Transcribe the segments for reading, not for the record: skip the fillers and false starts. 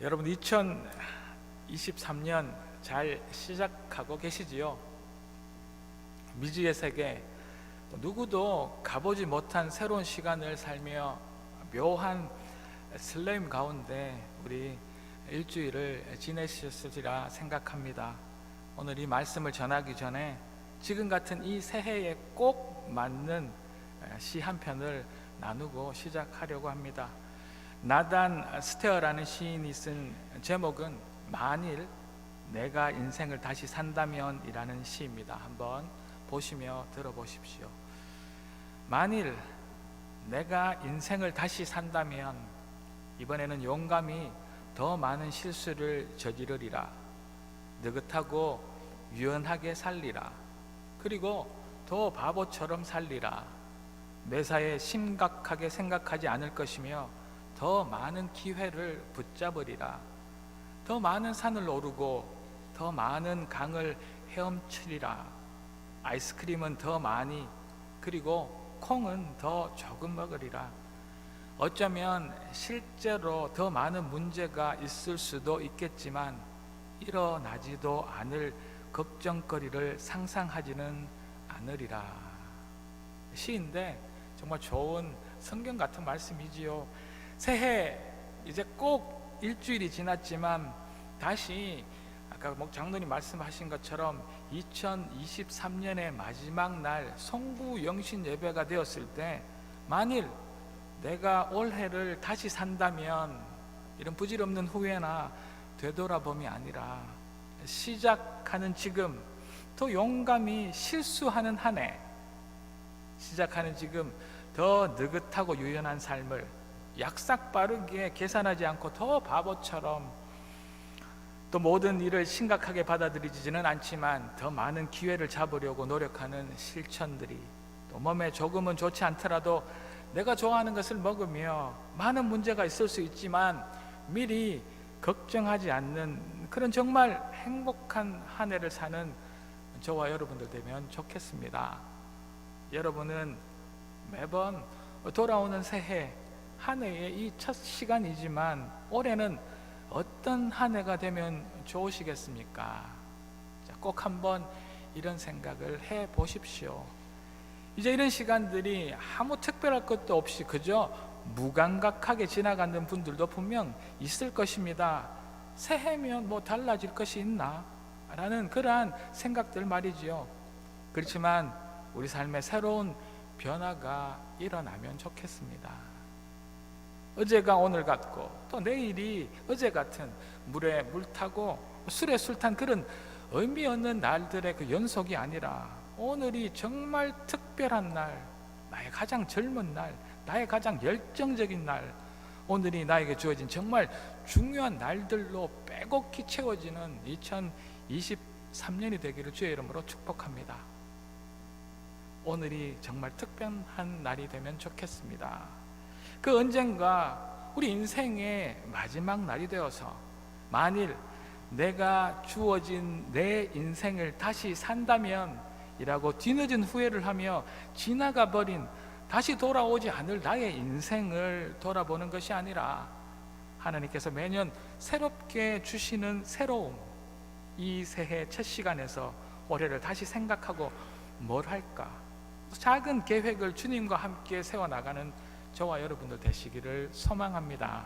여러분 2023년 잘 시작하고 계시지요? 미지의 세계, 누구도 가보지 못한 새로운 시간을 살며 묘한 설렘 가운데 우리 일주일을 지내셨으리라 생각합니다. 오늘 이 말씀을 전하기 전에 지금 같은 이 새해에 꼭 맞는 시 한 편을 나누고 시작하려고 합니다. 나단 스테어라는 시인이 쓴 제목은 만일 내가 인생을 다시 산다면 이라는 시입니다. 한번 보시며 들어보십시오. 만일 내가 인생을 다시 산다면 이번에는 용감히 더 많은 실수를 저지르리라. 느긋하고 유연하게 살리라. 그리고 더 바보처럼 살리라. 매사에 심각하게 생각하지 않을 것이며 더 많은 기회를 붙잡으리라. 더 많은 산을 오르고 더 많은 강을 헤엄치리라. 아이스크림은 더 많이, 그리고 콩은 더 조금 먹으리라. 어쩌면 실제로 더 많은 문제가 있을 수도 있겠지만 일어나지도 않을 걱정거리를 상상하지는 않으리라. 시인데 정말 좋은 성경 같은 말씀이지요. 새해 이제 꼭 일주일이 지났지만 다시 아까 장로님 말씀하신 것처럼 2023년의 마지막 날 송구영신 예배가 되었을 때 만일 내가 올해를 다시 산다면 이런 부질없는 후회나 되돌아봄이 아니라 시작하는 지금 더 용감히 실수하는 한 해, 시작하는 지금 더 느긋하고 유연한 삶을 약삭 빠르게 계산하지 않고 더 바보처럼 또 모든 일을 심각하게 받아들이지는 않지만 더 많은 기회를 잡으려고 노력하는 실천들이, 또 몸에 조금은 좋지 않더라도 내가 좋아하는 것을 먹으며 많은 문제가 있을 수 있지만 미리 걱정하지 않는 그런 정말 행복한 한 해를 사는 저와 여러분들 되면 좋겠습니다. 여러분은 매번 돌아오는 새해 한 해의 이 첫 시간이지만 올해는 어떤 한 해가 되면 좋으시겠습니까? 꼭 한번 이런 생각을 해 보십시오. 이제 이런 시간들이 아무 특별할 것도 없이 그저 무감각하게 지나가는 분들도 분명 있을 것입니다. 새해면 뭐 달라질 것이 있나? 라는 그러한 생각들 말이지요. 그렇지만 우리 삶에 새로운 변화가 일어나면 좋겠습니다. 어제가 오늘 같고 또 내일이 어제 같은 물에 물 타고 술에 술 탄 그런 의미 없는 날들의 그 연속이 아니라 오늘이 정말 특별한 날, 나의 가장 젊은 날, 나의 가장 열정적인 날, 오늘이 나에게 주어진 정말 중요한 날들로 빼곡히 채워지는 2023년이 되기를 주의 이름으로 축복합니다. 오늘이 정말 특별한 날이 되면 좋겠습니다. 그 언젠가 우리 인생의 마지막 날이 되어서 만일 내가 주어진 내 인생을 다시 산다면 이라고 뒤늦은 후회를 하며 지나가 버린, 다시 돌아오지 않을 나의 인생을 돌아보는 것이 아니라 하나님께서 매년 새롭게 주시는 새로움, 이 새해 첫 시간에서 올해를 다시 생각하고 뭘 할까, 작은 계획을 주님과 함께 세워나가는 저와 여러분들 되시기를 소망합니다.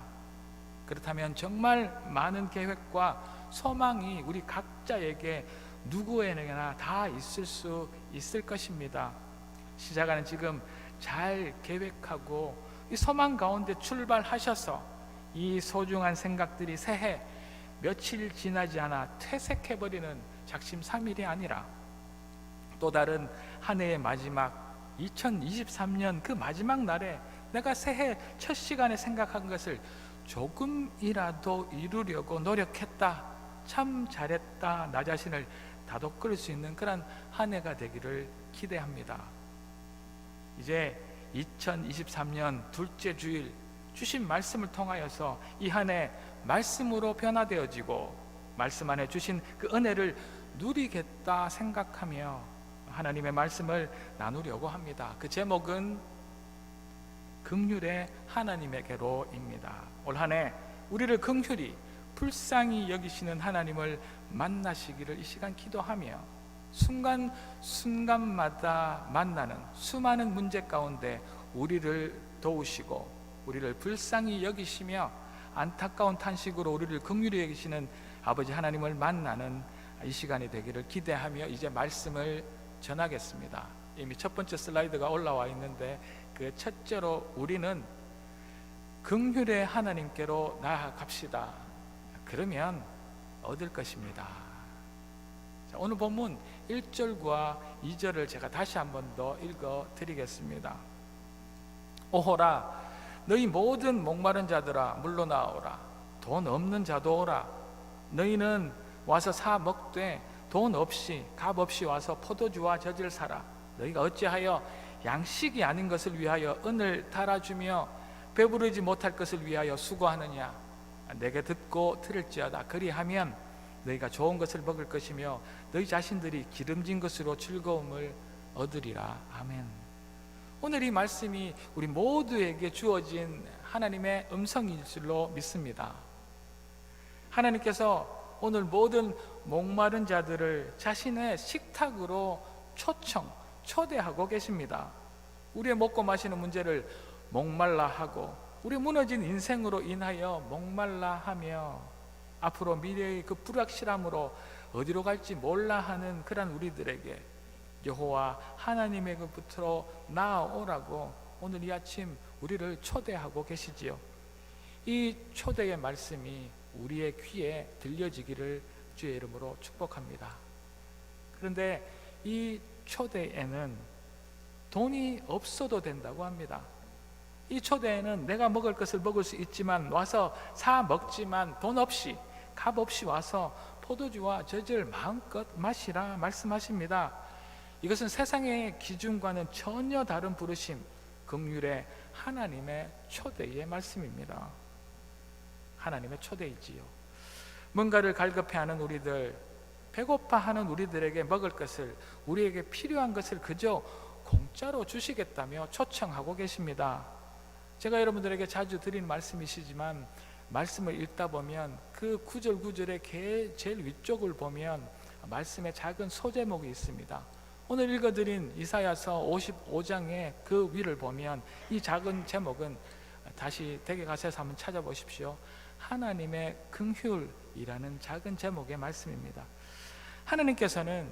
그렇다면 정말 많은 계획과 소망이 우리 각자에게 누구에게나 다 있을 수 있을 것입니다. 시작하는 지금 잘 계획하고 이 소망 가운데 출발하셔서 이 소중한 생각들이 새해 며칠 지나지 않아 퇴색해버리는 작심삼일이 아니라 또 다른 한 해의 마지막 2023년 그 마지막 날에 내가 새해 첫 시간에 생각한 것을 조금이라도 이루려고 노력했다, 참 잘했다, 나 자신을 다독거릴 수 있는 그런 한 해가 되기를 기대합니다. 이제 2023년 둘째 주일 주신 말씀을 통하여서 이 한 해 말씀으로 변화되어지고 말씀 안에 주신 그 은혜를 누리겠다 생각하며 하나님의 말씀을 나누려고 합니다. 그 제목은 긍휼의 하나님에게로입니다. 올 한 해 우리를 긍휼히 불쌍히 여기시는 하나님을 만나시기를 이 시간 기도하며 순간순간마다 만나는 수많은 문제 가운데 우리를 도우시고 우리를 불쌍히 여기시며 안타까운 탄식으로 우리를 긍휼히 여기시는 아버지 하나님을 만나는 이 시간이 되기를 기대하며 이제 말씀을 전하겠습니다. 이미 첫 번째 슬라이드가 올라와 있는데 그 첫째로 우리는 긍휼의 하나님께로 나아갑시다. 그러면 얻을 것입니다. 자, 오늘 본문 1절과 2절을 제가 다시 한 번 더 읽어 드리겠습니다. 오호라 너희 모든 목마른 자들아 물러나오라. 돈 없는 자도 오라. 너희는 와서 사 먹되 돈 없이 값 없이 와서 포도주와 젖을 사라. 너희가 어찌하여 양식이 아닌 것을 위하여 은을 달아주며 배부르지 못할 것을 위하여 수고하느냐. 내게 듣고 들을지어다. 그리하면 너희가 좋은 것을 먹을 것이며 너희 자신들이 기름진 것으로 즐거움을 얻으리라. 아멘. 오늘 이 말씀이 우리 모두에게 주어진 하나님의 음성일 줄로 믿습니다. 하나님께서 오늘 모든 목마른 자들을 자신의 식탁으로 초대하고 계십니다. 우리의 먹고 마시는 문제를 목말라 하고 우리 무너진 인생으로 인하여 목말라 하며 앞으로 미래의 그 불확실함으로 어디로 갈지 몰라 하는 그런 우리들에게 여호와 하나님의 그부터 나아오라고 오늘 이 아침 우리를 초대하고 계시지요. 이 초대의 말씀이 우리의 귀에 들려지기를 주의 이름으로 축복합니다. 그런데 이 초대에는 돈이 없어도 된다고 합니다. 이 초대에는 내가 먹을 것을 먹을 수 있지만 와서 사 먹지만 돈 없이 값 없이 와서 포도주와 젖을 마음껏 마시라 말씀하십니다. 이것은 세상의 기준과는 전혀 다른 부르심, 긍휼의 하나님의 초대의 말씀입니다. 하나님의 초대이지요. 뭔가를 갈급해하는 우리들, 배고파하는 우리들에게 먹을 것을, 우리에게 필요한 것을 그저 공짜로 주시겠다며 초청하고 계십니다. 제가 여러분들에게 자주 드리는 말씀이시지만 말씀을 읽다 보면 그 구절구절의 제일 위쪽을 보면 말씀의 작은 소제목이 있습니다. 오늘 읽어드린 이사야서 55장의 그 위를 보면 이 작은 제목은 다시 대개가서에서 한번 찾아보십시오. 하나님의 긍휼이라는 작은 제목의 말씀입니다. 하나님께서는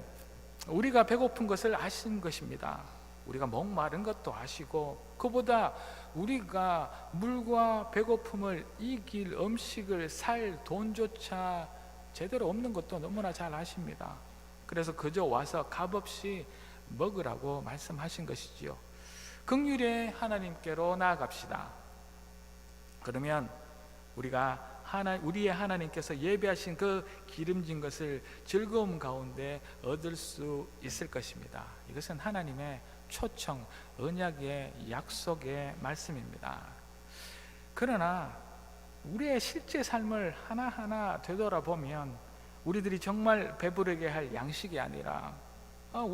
우리가 배고픈 것을 아신 것입니다. 우리가 목마른 것도 아시고 그보다 우리가 물과 배고픔을 이길 음식을 살 돈조차 제대로 없는 것도 너무나 잘 아십니다. 그래서 그저 와서 값없이 먹으라고 말씀하신 것이지요. 긍휼의 하나님께로 나아갑시다. 그러면 우리의 하나님께서 예배하신 그 기름진 것을 즐거움 가운데 얻을 수 있을 것입니다. 이것은 하나님의 초청, 언약의 약속의 말씀입니다. 그러나 우리의 실제 삶을 하나하나 되돌아보면 우리들이 정말 배부르게 할 양식이 아니라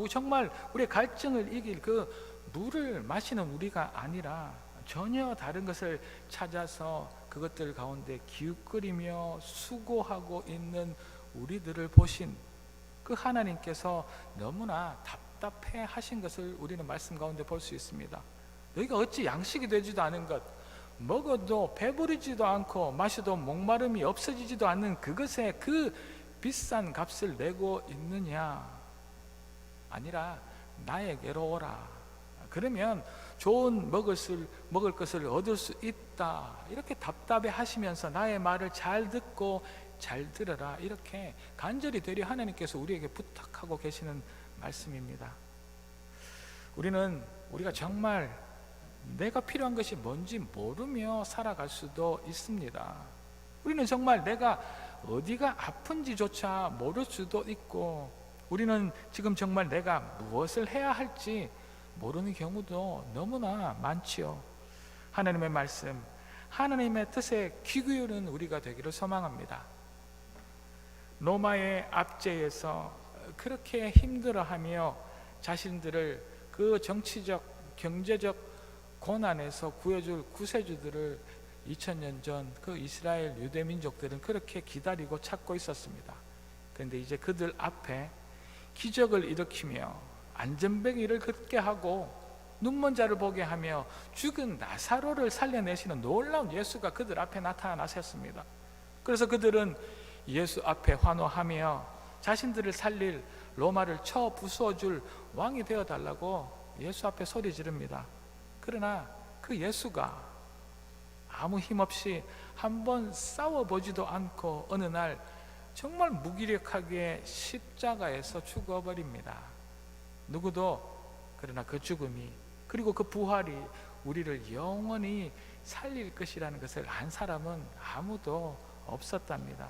정말 우리의 갈증을 이길 그 물을 마시는 우리가 아니라 전혀 다른 것을 찾아서 그것들 가운데 기웃거리며 수고하고 있는 우리들을 보신 그 하나님께서 너무나 답답해 하신 것을 우리는 말씀 가운데 볼 수 있습니다. 너희가 어찌 양식이 되지도 않은 것, 먹어도 배부르지도 않고 마셔도 목마름이 없어지지도 않는 그것에 그 비싼 값을 내고 있느냐? 아니라 나에게로 오라. 그러면 좋은 먹을 것을 얻을 수 있다. 이렇게 답답해 하시면서 나의 말을 잘 듣고 잘 들어라. 이렇게 간절히 되려 하나님께서 우리에게 부탁하고 계시는 말씀입니다. 우리가 정말 내가 필요한 것이 뭔지 모르며 살아갈 수도 있습니다. 우리는 정말 내가 어디가 아픈지조차 모를 수도 있고 우리는 지금 정말 내가 무엇을 해야 할지 모르는 경우도 너무나 많지요. 하나님의 말씀, 하나님의 뜻에 귀 기울이는 우리가 되기를 소망합니다. 로마의 압제에서 그렇게 힘들어하며 자신들을 그 정치적, 경제적 고난에서 구해줄 구세주들을 2000년 전 그 이스라엘 유대 민족들은 그렇게 기다리고 찾고 있었습니다. 그런데 이제 그들 앞에 기적을 일으키며 안전뱅이를 걷게 하고 눈먼 자를 보게 하며 죽은 나사로를 살려내시는 놀라운 예수가 그들 앞에 나타나셨습니다. 그래서 그들은 예수 앞에 환호하며 자신들을 살릴 로마를 쳐 부수어줄 왕이 되어달라고 예수 앞에 소리 지릅니다. 그러나 그 예수가 아무 힘없이 한번 싸워보지도 않고 어느 날 정말 무기력하게 십자가에서 죽어버립니다. 누구도 그러나 그 죽음이 그리고 그 부활이 우리를 영원히 살릴 것이라는 것을 안 사람은 아무도 없었답니다.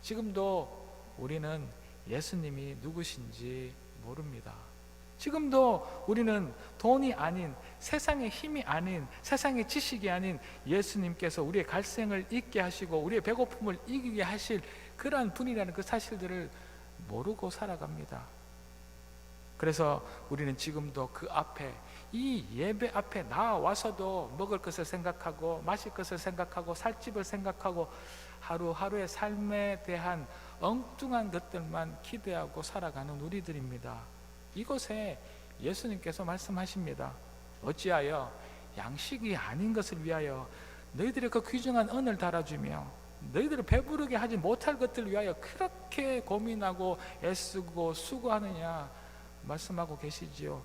지금도 우리는 예수님이 누구신지 모릅니다. 지금도 우리는 돈이 아닌, 세상의 힘이 아닌, 세상의 지식이 아닌 예수님께서 우리의 갈증을 잊게 하시고 우리의 배고픔을 이기게 하실 그러한 분이라는 그 사실들을 모르고 살아갑니다. 그래서 우리는 지금도 그 앞에, 이 예배 앞에 나와서도 먹을 것을 생각하고 마실 것을 생각하고 살 집을 생각하고 하루하루의 삶에 대한 엉뚱한 것들만 기대하고 살아가는 우리들입니다. 이곳에 예수님께서 말씀하십니다. 어찌하여 양식이 아닌 것을 위하여 너희들의 그 귀중한 은을 달아주며 너희들을 배부르게 하지 못할 것들을 위하여 그렇게 고민하고 애쓰고 수고하느냐 말씀하고 계시지요.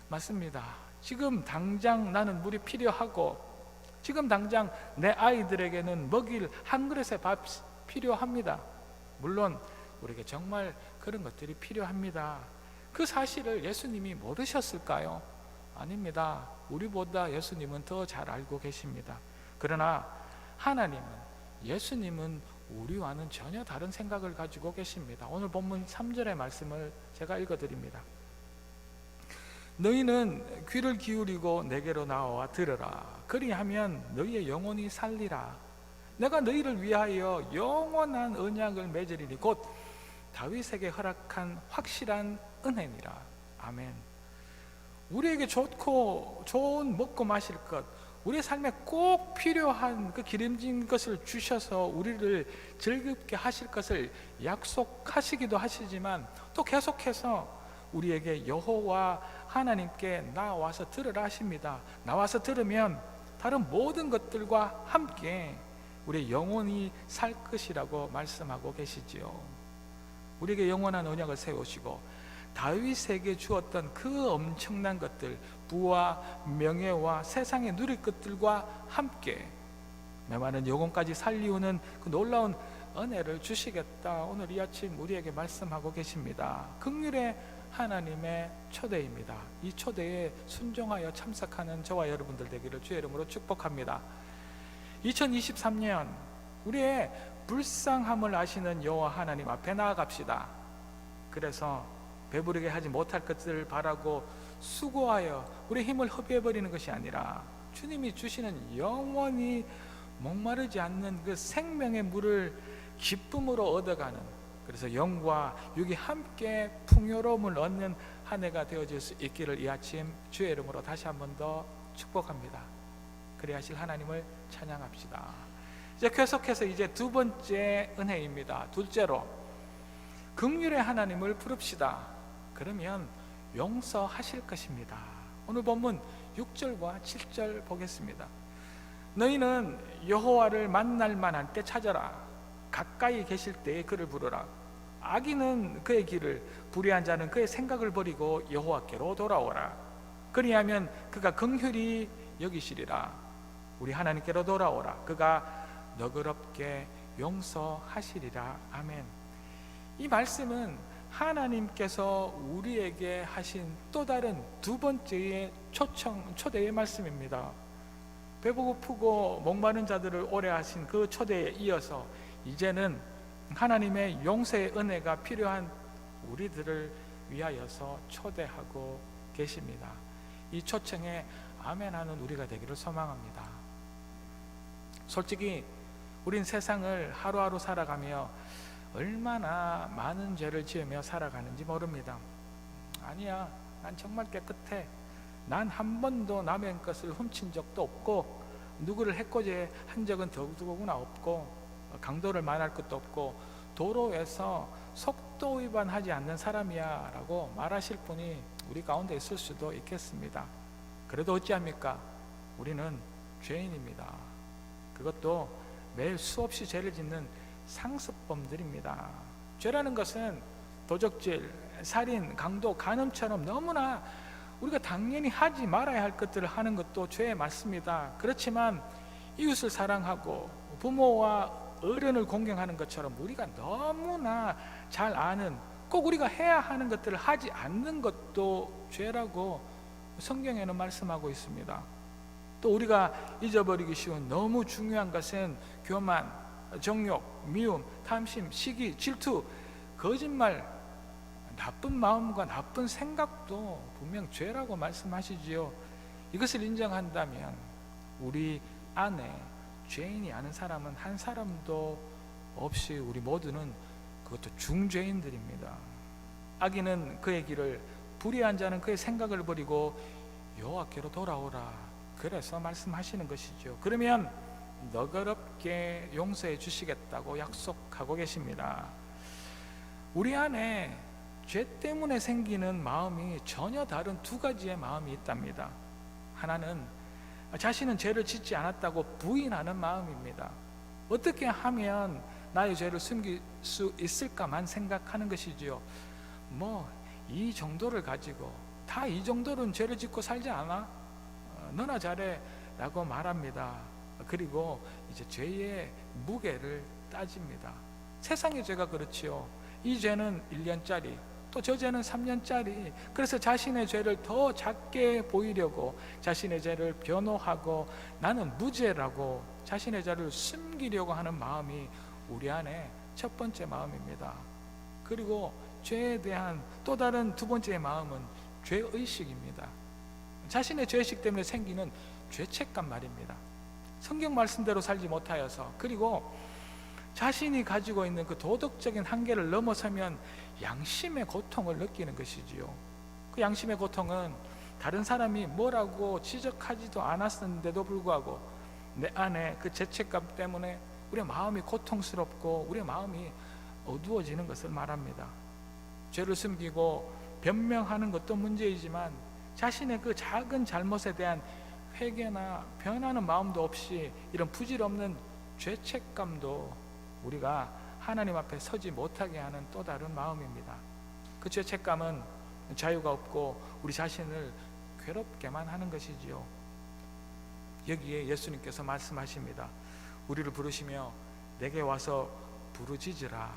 맞습니다. 지금 당장 나는 물이 필요하고 지금 당장 내 아이들에게는 먹일 한 그릇의 밥 필요합니다. 물론 우리에게 정말 그런 것들이 필요합니다. 그 사실을 예수님이 모르셨을까요? 아닙니다. 우리보다 예수님은 더 잘 알고 계십니다. 그러나 하나님은, 예수님은 우리와는 전혀 다른 생각을 가지고 계십니다. 오늘 본문 3절의 말씀을 제가 읽어드립니다. 너희는 귀를 기울이고 내게로 나와 들으라. 그리하면 너희의 영혼이 살리라. 내가 너희를 위하여 영원한 언약을 맺으리니 곧 다윗에게 허락한 확실한 은혜니라. 아멘. 우리에게 좋고 좋은 먹고 마실 것, 우리의 삶에 꼭 필요한 그 기름진 것을 주셔서 우리를 즐겁게 하실 것을 약속하시기도 하시지만 또 계속해서 우리에게 여호와 하나님께 나와서 들으라 하십니다. 나와서 들으면 다른 모든 것들과 함께 우리의 영혼이 살 것이라고 말씀하고 계시지요. 우리에게 영원한 언약을 세우시고 다윗에게 주었던 그 엄청난 것들, 부와 명예와 세상에 누릴 것들과 함께 메마른 영혼까지 살리우는 그 놀라운 은혜를 주시겠다. 오늘 이 아침 우리에게 말씀하고 계십니다. 긍휼의 하나님의 초대입니다. 이 초대에 순종하여 참석하는 저와 여러분들 되기를 주의 이름으로 축복합니다. 2023년 우리의 불쌍함을 아시는 여호와 하나님 앞에 나아갑시다. 그래서 배부르게 하지 못할 것들을 바라고 수고하여 우리의 힘을 허비해버리는 것이 아니라 주님이 주시는 영원히 목마르지 않는 그 생명의 물을 기쁨으로 얻어가는, 그래서 영과 육이 함께 풍요로움을 얻는 한 해가 되어질 수 있기를 이 아침 주의 이름으로 다시 한 번 더 축복합니다. 그래 하실 하나님을 찬양합시다. 이제 계속해서 이제 두 번째 은혜입니다. 둘째로 긍휼의 하나님을 부릅시다. 그러면 용서하실 것입니다. 오늘 본문 6절과 7절 보겠습니다. 너희는 여호와를 만날 만한 때 찾아라. 가까이 계실 때에 그를 부르라. 악인은 그의 길을, 불의한 자는 그의 생각을 버리고 여호와께로 돌아오라. 그리하면 그가 긍휼히 여기시리라. 우리 하나님께로 돌아오라. 그가 너그럽게 용서하시리라. 아멘. 이 말씀은 하나님께서 우리에게 하신 또 다른 두 번째의 초대의 말씀입니다. 배고프고 목마른 자들을 오래 하신 그 초대에 이어서 이제는 하나님의 용서의 은혜가 필요한 우리들을 위하여서 초대하고 계십니다. 이 초청에 아멘하는 우리가 되기를 소망합니다. 솔직히 우린 세상을 하루하루 살아가며 얼마나 많은 죄를 지으며 살아가는지 모릅니다. 아니야, 난 정말 깨끗해. 난 한 번도 남의 것을 훔친 적도 없고 누구를 해코지 한 적은 더더구나 없고 강도를 말할 것도 없고 도로에서 속도 위반하지 않는 사람이야 라고 말하실 분이 우리 가운데 있을 수도 있겠습니다. 그래도 어찌합니까? 우리는 죄인입니다. 그것도 매일 수없이 죄를 짓는 상습범들입니다. 죄라는 것은 도적질, 살인, 강도, 간음처럼 너무나 우리가 당연히 하지 말아야 할 것들을 하는 것도 죄에 맞습니다. 그렇지만 이웃을 사랑하고 부모와 어른을 공경하는 것처럼 우리가 너무나 잘 아는, 꼭 우리가 해야 하는 것들을 하지 않는 것도 죄라고 성경에는 말씀하고 있습니다. 또 우리가 잊어버리기 쉬운 너무 중요한 것은 교만, 정욕, 미움, 탐심, 시기, 질투, 거짓말, 나쁜 마음과 나쁜 생각도 분명 죄라고 말씀하시지요. 이것을 인정한다면 우리 안에 죄인이 아는 사람은 한 사람도 없이 우리 모두는 그것도 중죄인들입니다. 악인은 그의 길을, 불의한 자는 그의 생각을 버리고 여호와께로 돌아오라, 그래서 말씀하시는 것이죠. 그러면 너그럽게 용서해 주시겠다고 약속하고 계십니다. 우리 안에 죄 때문에 생기는 마음이 전혀 다른 두 가지의 마음이 있답니다. 하나는 자신은 죄를 짓지 않았다고 부인하는 마음입니다. 어떻게 하면 나의 죄를 숨길 수 있을까만 생각하는 것이지요. 이 정도를 가지고 다 이 정도는 죄를 짓고 살지 않아? 너나 잘해 라고 말합니다. 그리고 이제 죄의 무게를 따집니다. 세상의 죄가 그렇지요. 이 죄는 1년짜리, 또 저 죄는 3년짜리. 그래서 자신의 죄를 더 작게 보이려고 자신의 죄를 변호하고 나는 무죄라고 자신의 죄를 숨기려고 하는 마음이 우리 안에 첫 번째 마음입니다. 그리고 죄에 대한 또 다른 두 번째 마음은 죄의식입니다. 자신의 죄의식 때문에 생기는 죄책감 말입니다. 성경 말씀대로 살지 못하여서, 그리고 자신이 가지고 있는 그 도덕적인 한계를 넘어서면 양심의 고통을 느끼는 것이지요. 그 양심의 고통은 다른 사람이 뭐라고 지적하지도 않았는데도 불구하고 내 안에 그 죄책감 때문에 우리의 마음이 고통스럽고 우리의 마음이 어두워지는 것을 말합니다. 죄를 숨기고 변명하는 것도 문제이지만 자신의 그 작은 잘못에 대한 회개나 변하는 마음도 없이 이런 부질없는 죄책감도 우리가 하나님 앞에 서지 못하게 하는 또 다른 마음입니다. 그 죄책감은 자유가 없고 우리 자신을 괴롭게만 하는 것이지요. 여기에 예수님께서 말씀하십니다. 우리를 부르시며 내게 와서 부르짖으라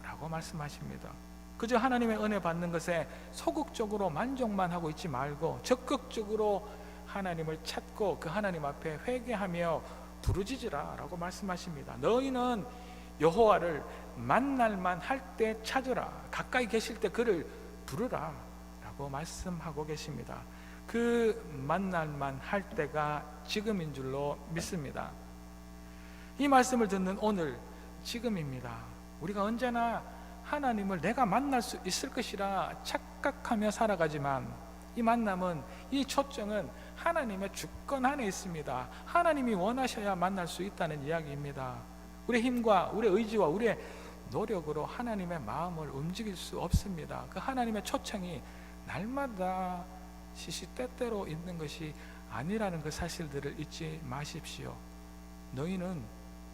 라고 말씀하십니다. 그저 하나님의 은혜 받는 것에 소극적으로 만족만 하고 있지 말고 적극적으로 하나님을 찾고 그 하나님 앞에 회개하며 부르짖으라 라고 말씀하십니다. 너희는 여호와를 만날만 할 때 찾으라, 가까이 계실 때 그를 부르라 라고 말씀하고 계십니다. 그 만날만 할 때가 지금인 줄로 믿습니다. 이 말씀을 듣는 오늘 지금입니다. 우리가 언제나 하나님을 내가 만날 수 있을 것이라 착각하며 살아가지만 이 만남은, 이 초점은 하나님의 주권 안에 있습니다. 하나님이 원하셔야 만날 수 있다는 이야기입니다. 우리의 힘과 우리의 의지와 우리의 노력으로 하나님의 마음을 움직일 수 없습니다. 그 하나님의 초청이 날마다 시시때때로 있는 것이 아니라는 그 사실들을 잊지 마십시오. 너희는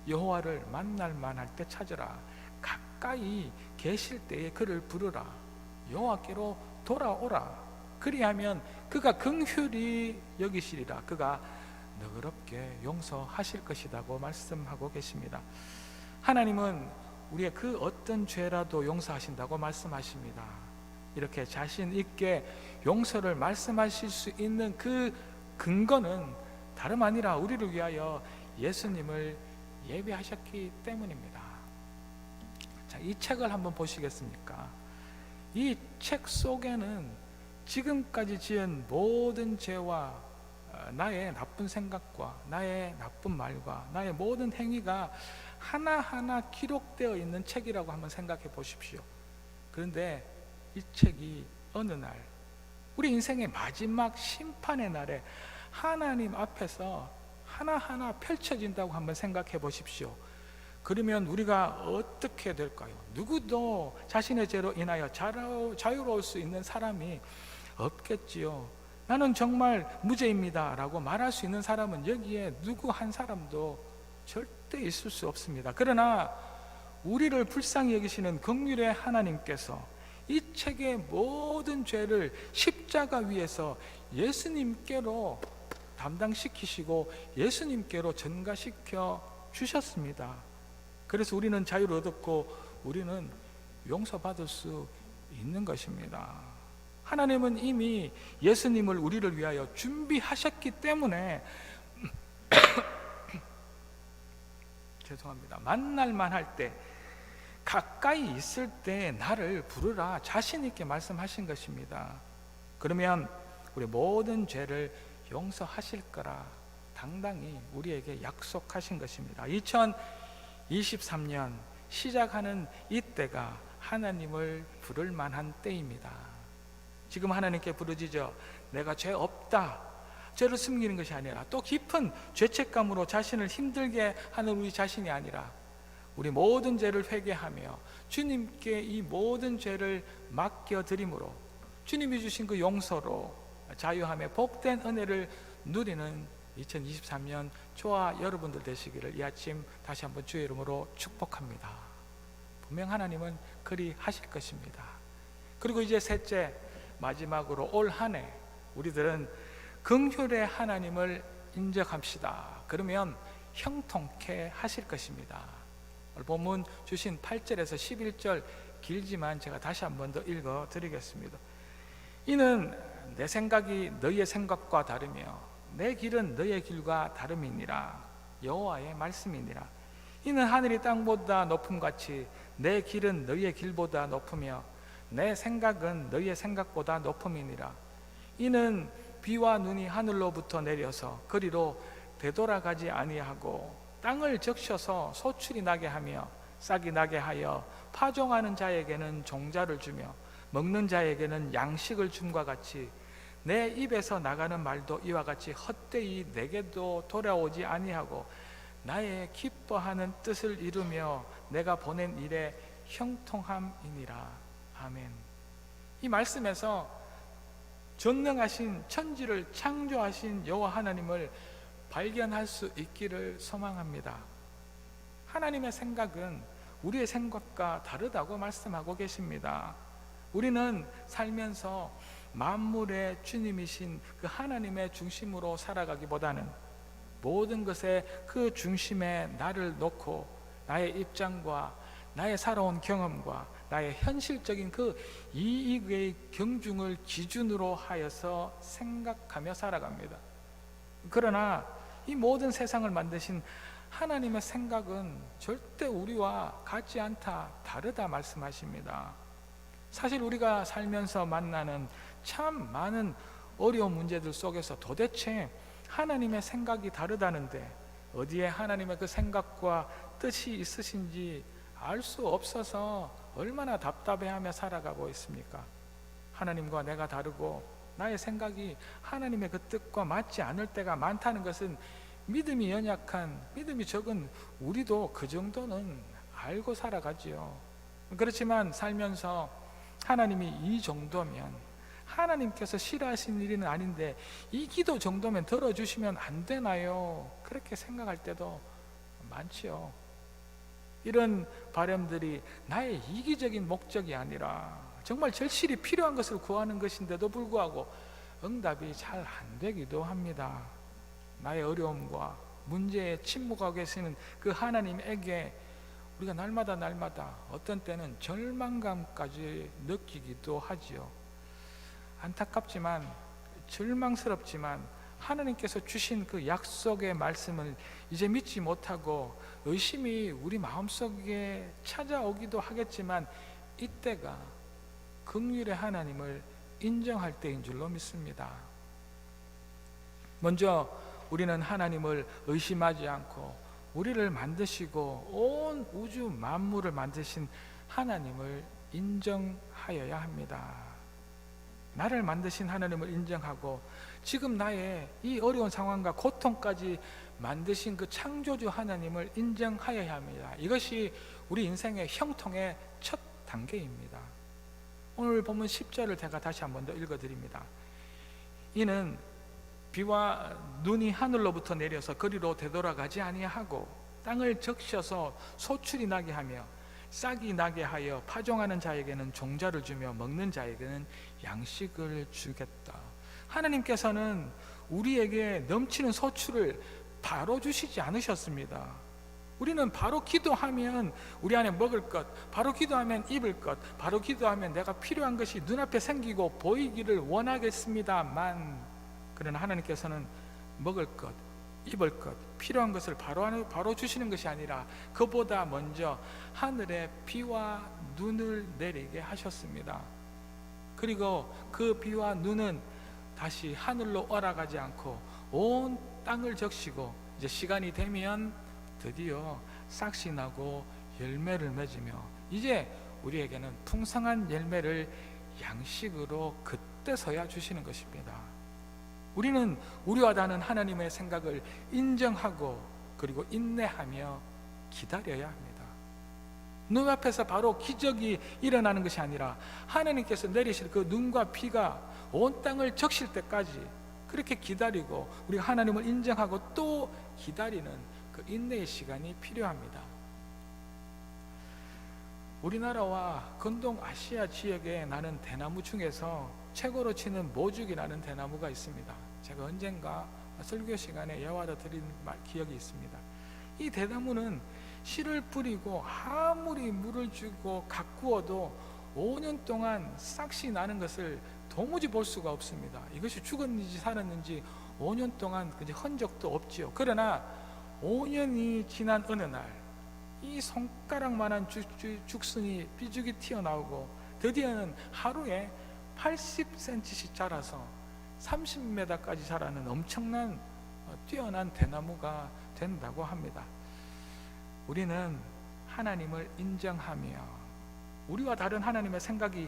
여호와를 만날 만할 때 찾으라, 가까이 계실 때에 그를 부르라, 여호와께로 돌아오라. 그리하면 그가 긍휼히 여기시리라, 그가 너그럽게 용서하실 것이라고 말씀하고 계십니다. 하나님은 우리의 그 어떤 죄라도 용서하신다고 말씀하십니다. 이렇게 자신 있게 용서를 말씀하실 수 있는 그 근거는 다름 아니라 우리를 위하여 예수님을 예비하셨기 때문입니다. 자, 이 책을 한번 보시겠습니까? 이 책 속에는 지금까지 지은 모든 죄와 나의 나쁜 생각과 나의 나쁜 말과 나의 모든 행위가 하나하나 기록되어 있는 책이라고 한번 생각해 보십시오. 그런데 이 책이 어느 날, 우리 인생의 마지막 심판의 날에 하나님 앞에서 하나하나 펼쳐진다고 한번 생각해 보십시오. 그러면 우리가 어떻게 될까요? 누구도 자신의 죄로 인하여 자유로울 수 있는 사람이 없겠지요. 나는 정말 무죄입니다 라고 말할 수 있는 사람은 여기에 누구 한 사람도 절대 있을 수 없습니다. 그러나 우리를 불쌍히 여기시는 긍휼의 하나님께서 이 책의 모든 죄를 십자가 위에서 예수님께로 담당시키시고 예수님께로 전가시켜 주셨습니다. 그래서 우리는 자유를 얻었고 우리는 용서받을 수 있는 것입니다. 하나님은 이미 예수님을 우리를 위하여 준비하셨기 때문에 죄송합니다. 만날만 할 때, 가까이 있을 때 나를 부르라 자신 있게 말씀하신 것입니다. 그러면 우리 모든 죄를 용서하실 거라 당당히 우리에게 약속하신 것입니다. 2023년 시작하는 이때가 하나님을 부를 만한 때입니다. 지금 하나님께 부르짖어 내가 죄 없다, 죄를 숨기는 것이 아니라 또 깊은 죄책감으로 자신을 힘들게 하는 우리 자신이 아니라 우리 모든 죄를 회개하며 주님께 이 모든 죄를 맡겨드림으로 주님이 주신 그 용서로 자유함의 복된 은혜를 누리는 2023년 저와 여러분들 되시기를 이 아침 다시 한번 주의 이름으로 축복합니다. 분명 하나님은 그리 하실 것입니다. 그리고 이제 셋째, 마지막으로 올 한 해 우리들은 긍휼의 하나님을 인정합시다. 그러면 형통케 하실 것입니다. 오늘 본문 주신 8절에서 11절 길지만 제가 다시 한번 더 읽어 드리겠습니다. 이는 내 생각이 너희의 생각과 다르며 내 길은 너희의 길과 다름이니라. 여호와의 말씀이니라. 이는 하늘이 땅보다 높음같이 내 길은 너희의 길보다 높으며 내 생각은 너희의 생각보다 높음이니라. 이는 비와 눈이 하늘로부터 내려서 그리로 되돌아가지 아니하고 땅을 적셔서 소출이 나게 하며 싹이 나게 하여 파종하는 자에게는 종자를 주며 먹는 자에게는 양식을 줌과 같이 내 입에서 나가는 말도 이와 같이 헛되이 내게도 돌아오지 아니하고 나의 기뻐하는 뜻을 이루며 내가 보낸 일에 형통함이니라. 아멘. 이 말씀에서 전능하신 천지를 창조하신 여호와 하나님을 발견할 수 있기를 소망합니다. 하나님의 생각은 우리의 생각과 다르다고 말씀하고 계십니다. 우리는 살면서 만물의 주님이신 그 하나님의 중심으로 살아가기보다는 모든 것에 그 중심에 나를 놓고 나의 입장과 나의 살아온 경험과 나의 현실적인 그 이익의 경중을 기준으로 하여서 생각하며 살아갑니다. 그러나 이 모든 세상을 만드신 하나님의 생각은 절대 우리와 같지 않다, 다르다 말씀하십니다. 사실 우리가 살면서 만나는 참 많은 어려운 문제들 속에서 도대체 하나님의 생각이 다르다는데 어디에 하나님의 그 생각과 뜻이 있으신지 알 수 없어서 얼마나 답답해하며 살아가고 있습니까? 하나님과 내가 다르고 나의 생각이 하나님의 그 뜻과 맞지 않을 때가 많다는 것은 믿음이 연약한, 믿음이 적은 우리도 그 정도는 알고 살아가지요. 그렇지만 살면서 하나님이 이 정도면 하나님께서 싫어하시는 일은 아닌데 이 기도 정도면 들어주시면 안 되나요? 그렇게 생각할 때도 많지요. 이런 바람들이 나의 이기적인 목적이 아니라 정말 절실히 필요한 것을 구하는 것인데도 불구하고 응답이 잘 안 되기도 합니다. 나의 어려움과 문제에 침묵하고 계시는 그 하나님에게 우리가 날마다 어떤 때는 절망감까지 느끼기도 하지요. 안타깝지만 절망스럽지만 하나님께서 주신 그 약속의 말씀을 이제 믿지 못하고 의심이 우리 마음속에 찾아오기도 하겠지만 이때가 긍휼의 하나님을 인정할 때인 줄로 믿습니다. 먼저 우리는 하나님을 의심하지 않고 우리를 만드시고 온 우주 만물을 만드신 하나님을 인정하여야 합니다. 나를 만드신 하나님을 인정하고 지금 나의 이 어려운 상황과 고통까지 만드신 그 창조주 하나님을 인정하여야 합니다. 이것이 우리 인생의 형통의 첫 단계입니다. 오늘 본문 10절을 제가 다시 한 번 더 읽어드립니다. 이는 비와 눈이 하늘로부터 내려서 그리로 되돌아가지 아니하고 땅을 적셔서 소출이 나게 하며 싹이 나게 하여 파종하는 자에게는 종자를 주며 먹는 자에게는 양식을 주겠다. 하나님께서는 우리에게 넘치는 소출을 바로 주시지 않으셨습니다. 우리는 바로 기도하면 우리 안에 먹을 것, 바로 기도하면 입을 것, 바로 기도하면 내가 필요한 것이 눈앞에 생기고 보이기를 원하겠습니다만, 그러나 하나님께서는 먹을 것, 입을 것, 필요한 것을 바로 주시는 것이 아니라 그보다 먼저 하늘에 비와 눈을 내리게 하셨습니다. 그리고 그 비와 눈은 다시 하늘로 올라가지 않고 온 땅을 적시고 이제 시간이 되면 드디어 싹이 나고 열매를 맺으며 이제 우리에게는 풍성한 열매를 양식으로 그때서야 주시는 것입니다. 우리는 우리와 다른 하나님의 생각을 인정하고 그리고 인내하며 기다려야 합니다. 눈앞에서 바로 기적이 일어나는 것이 아니라 하나님께서 내리실 그 눈과 비가 온 땅을 적실 때까지 그렇게 기다리고 우리가 하나님을 인정하고 또 기다리는 그 인내의 시간이 필요합니다. 우리나라와 근동 아시아 지역에 나는 대나무 중에서 최고로 치는 모죽이라는 대나무가 있습니다. 제가 언젠가 설교 시간에 예화로 드린 기억이 있습니다. 이 대나무는 씨를 뿌리고 아무리 물을 주고 가꾸어도 5년 동안 싹이 나는 것을 도무지 볼 수가 없습니다. 이것이 죽었는지 살았는지 5년 동안 흔적도 없지요. 그러나 5년이 지난 어느 날 이 손가락만한 죽순이 삐죽이 튀어나오고 드디어는 하루에 80cm씩 자라서 30m까지 자라는 엄청난 뛰어난 대나무가 된다고 합니다. 우리는 하나님을 인정하며 우리와 다른 하나님의 생각이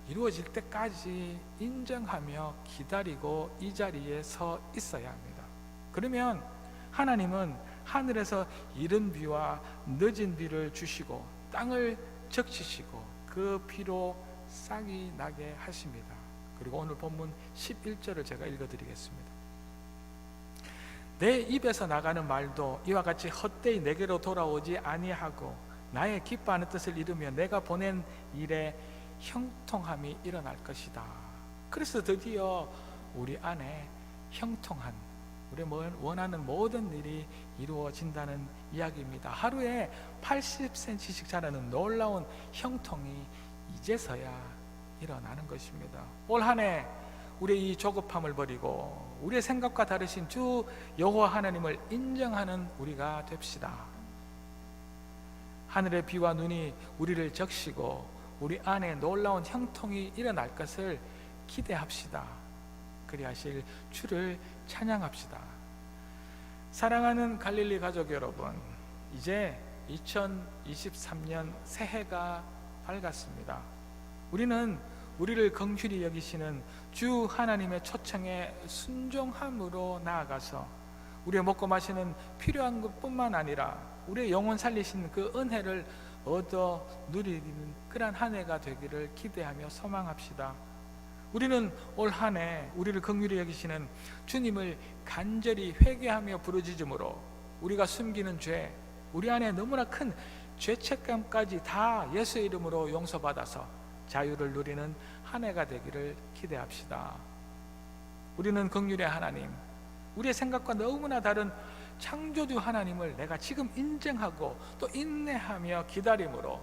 이루어질 때까지 인정하며 기다리고 이 자리에 서 있어야 합니다. 그러면 하나님은 하늘에서 이른 비와 늦은 비를 주시고 땅을 적시시고 그 비로 싹이 나게 하십니다. 그리고 오늘 본문 11절을 제가 읽어드리겠습니다. 내 입에서 나가는 말도 이와 같이 헛되이 내게로 돌아오지 아니하고 나의 기뻐하는 뜻을 이루며 내가 보낸 일에 형통함이 일어날 것이다. 그래서 드디어 우리 안에 형통한, 우리 원하는 모든 일이 이루어진다는 이야기입니다. 하루에 80cm씩 자라는 놀라운 형통이 이제서야 일어나는 것입니다. 올 한 해 우리의 이 조급함을 버리고 우리의 생각과 다르신 주 여호와 하나님을 인정하는 우리가 됩시다. 하늘의 비와 눈이 우리를 적시고 우리 안에 놀라운 형통이 일어날 것을 기대합시다. 그리하실 주를 찬양합시다. 사랑하는 갈릴리 가족 여러분, 이제 2023년 새해가 밝았습니다. 우리는 우리를 긍휼히 여기시는 주 하나님의 초청에 순종함으로 나아가서 우리의 먹고 마시는 필요한 것뿐만 아니라 우리의 영혼 살리신 그 은혜를 얻어 누리는 그러한 한 해가 되기를 기대하며 소망합시다. 우리는 올 한 해 우리를 긍휼히 여기시는 주님을 간절히 회개하며 부르짖음으로 우리가 숨기는 죄, 우리 안에 너무나 큰 죄책감까지 다 예수의 이름으로 용서받아서 자유를 누리는 한 해가 되기를 기대합시다. 우리는 긍휼의 하나님, 우리의 생각과 너무나 다른 창조주 하나님을 내가 지금 인정하고 또 인내하며 기다림으로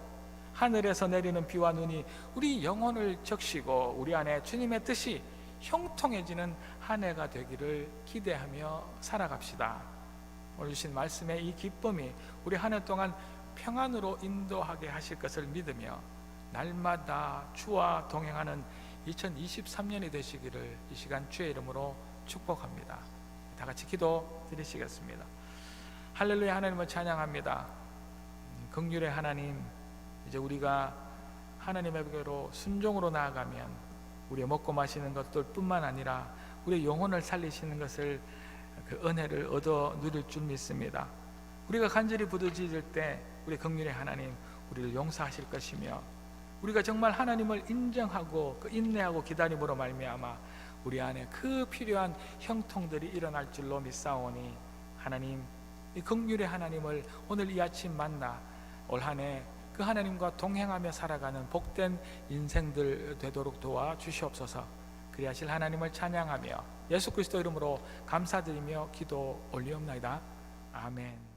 하늘에서 내리는 비와 눈이 우리 영혼을 적시고 우리 안에 주님의 뜻이 형통해지는 한 해가 되기를 기대하며 살아갑시다. 오늘 주신 말씀의 이 기쁨이 우리 한 해 동안 평안으로 인도하게 하실 것을 믿으며 날마다 주와 동행하는 2023년이 되시기를 이 시간 주의 이름으로 축복합니다. 다 같이 기도 드리시겠습니다. 할렐루야. 하나님을 찬양합니다. 긍휼의 하나님, 이제 우리가 하나님에게로 순종으로 나아가면 우리의 먹고 마시는 것들 뿐만 아니라 우리의 영혼을 살리시는 것을 그 은혜를 얻어 누릴 줄 믿습니다. 우리가 간절히 부르짖을 때 우리 긍휼의 하나님 우리를 용서하실 것이며, 우리가 정말 하나님을 인정하고 그 인내하고 기다림으로 말미암아 우리 안에 그 필요한 형통들이 일어날 줄로 믿사오니, 하나님 이 긍휼의 하나님을 오늘 이 아침 만나 올 한 해 그 하나님과 동행하며 살아가는 복된 인생들 되도록 도와 주시옵소서. 그리하실 하나님을 찬양하며 예수 그리스도 이름으로 감사드리며 기도 올리옵나이다. 아멘.